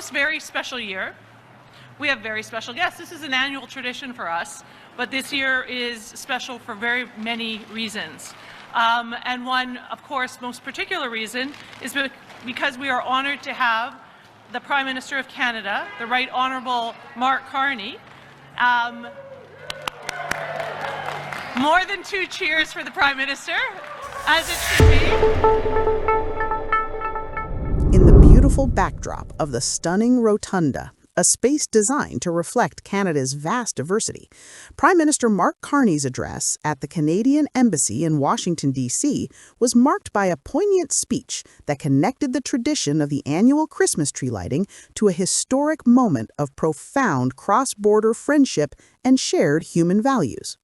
this very special year, we have very special guests. This is an annual tradition for us, but this year is special for very many reasons. And one, of course, most particular reason is because we are honored to have the Prime Minister of Canada, the Right Honourable Mark Carney. More than 2 cheers for the Prime Minister, as it should be. In the beautiful backdrop of the stunning rotunda, a space designed to reflect Canada's vast diversity, Prime Minister Mark Carney's address at the Canadian Embassy in Washington, D.C. was marked by a poignant speech that connected the tradition of the annual Christmas tree lighting to a historic moment of profound cross-border friendship and shared human values.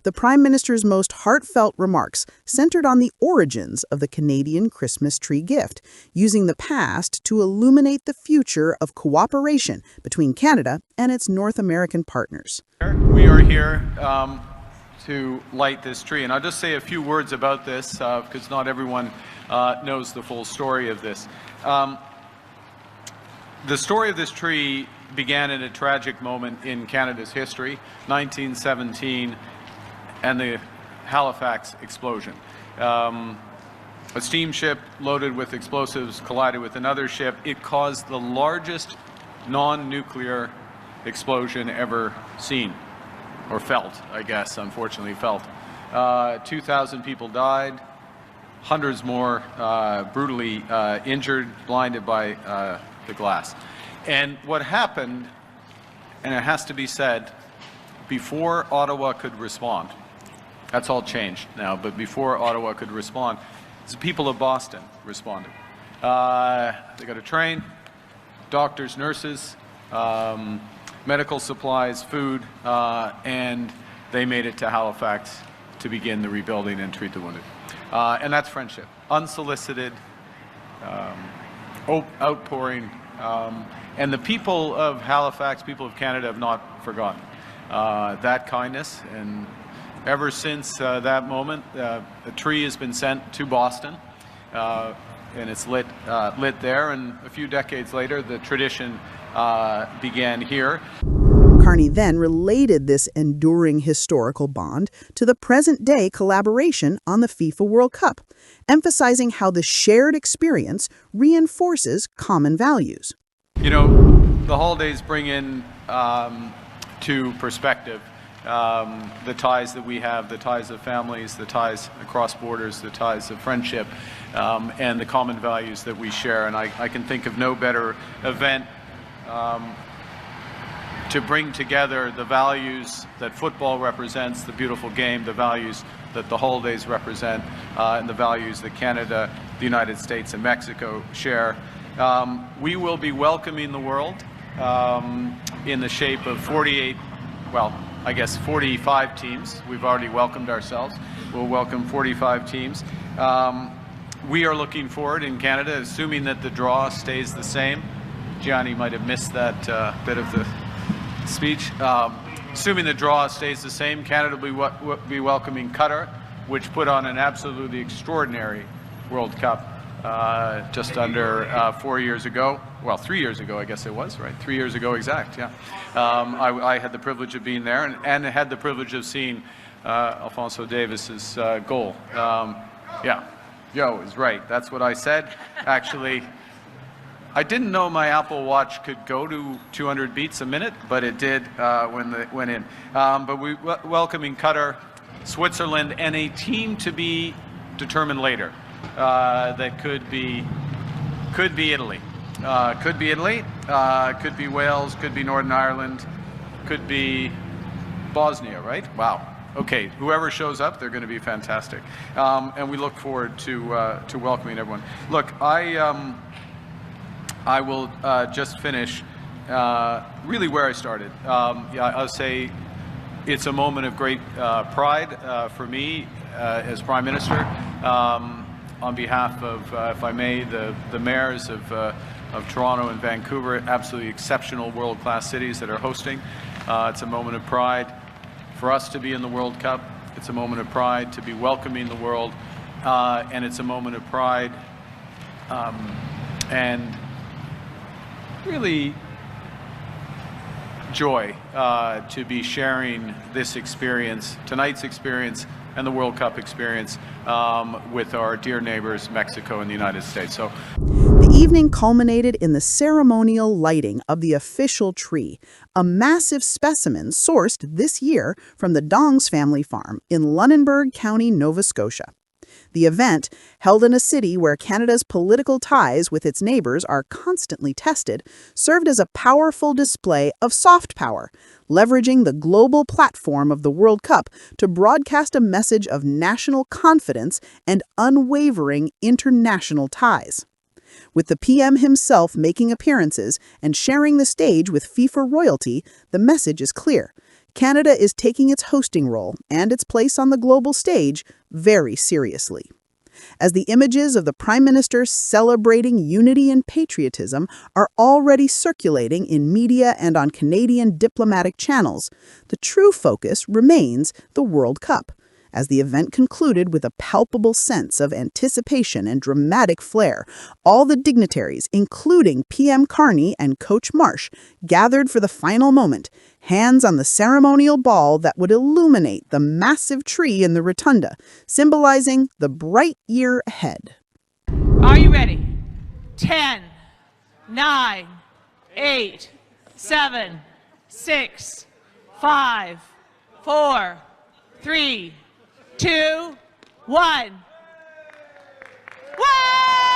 The Prime Minister's most heartfelt remarks centered on the origins of the Canadian Christmas tree gift, using the past to illuminate the future of cooperation between Canada and its North American partners. We are here to light this tree, and I'll just say a few words about this because not everyone knows the full story of this. The story of this tree began in a tragic moment in Canada's history, 1917, and the Halifax Explosion. A steamship loaded with explosives collided with another ship. It caused the largest non-nuclear explosion ever seen, or felt, I guess, unfortunately felt. 2,000 people died, hundreds more brutally injured, blinded by the glass. And what happened, and it has to be said, before Ottawa could respond, that's all changed now, but before Ottawa could respond, the people of Boston responded. They got a train, doctors, nurses, medical supplies, food, and they made it to Halifax to begin the rebuilding and treat the wounded. And that's friendship. Unsolicited, outpouring, and the people of Halifax, people of Canada have not forgotten that kindness, and ever since that moment, a tree has been sent to Boston, and it's lit there, and a few decades later, the tradition began here. Carney then related this enduring historical bond to the present-day collaboration on the FIFA World Cup, emphasizing how the shared experience reinforces common values. You know, the holidays bring in to perspective the ties that we have, the ties of families, the ties across borders, the ties of friendship, and the common values that we share. And I can think of no better event to bring together the values that football represents, the beautiful game, the values that the holidays represent, and the values that Canada, the United States, and Mexico share. We will be welcoming the world in the shape of 45 teams. We've already welcomed ourselves. We'll welcome 45 teams. We are looking forward in Canada, assuming that the draw stays the same. Gianni might have missed that bit of the speech. Assuming the draw stays the same, Canada will be welcoming Qatar, which put on an absolutely extraordinary World Cup just under 4 years ago. Well, 3 years ago, I guess it was, right? 3 years ago exact, yeah. I had the privilege of being there and had the privilege of seeing Alphonso Davis's goal. Yeah, Joe is right. That's what I said. Actually, I didn't know my Apple Watch could go to 200 beats a minute, but it did when it went in. But we welcoming Qatar, Switzerland, and a team to be determined later. That could be Italy. Could be Italy, could be Wales, could be Northern Ireland, could be Bosnia, right? Wow. Okay, whoever shows up, they're going to be fantastic. And we look forward to welcoming everyone. Look, I will just finish really where I started. Yeah, I'll say it's a moment of great pride for me as Prime Minister. On behalf of, if I may, the mayors of Toronto and Vancouver, absolutely exceptional world-class cities that are hosting. It's a moment of pride for us to be in the World Cup. It's a moment of pride to be welcoming the world, and it's a moment of pride and really joy to be sharing this experience, tonight's experience, and the World Cup experience with our dear neighbors, Mexico and the United States. So, the evening culminated in the ceremonial lighting of the official tree, a massive specimen sourced this year from the Dongs family farm in Lunenburg County, Nova Scotia. The event, held in a city where Canada's political ties with its neighbors are constantly tested, served as a powerful display of soft power, leveraging the global platform of the World Cup to broadcast a message of national confidence and unwavering international ties. With the PM himself making appearances and sharing the stage with FIFA royalty, the message is clear. Canada is taking its hosting role and its place on the global stage very seriously. As the images of the Prime Minister celebrating unity and patriotism are already circulating in media and on Canadian diplomatic channels, the true focus remains the World Cup, as the event concluded with a palpable sense of anticipation and dramatic flair. All the dignitaries, including PM Carney and Coach Marsh, gathered for the final moment, hands on the ceremonial ball that would illuminate the massive tree in the rotunda, symbolizing the bright year ahead. Are you ready? 10, 9, 8, 7, 6, 5, 4, 3, 2, 1. Whoa!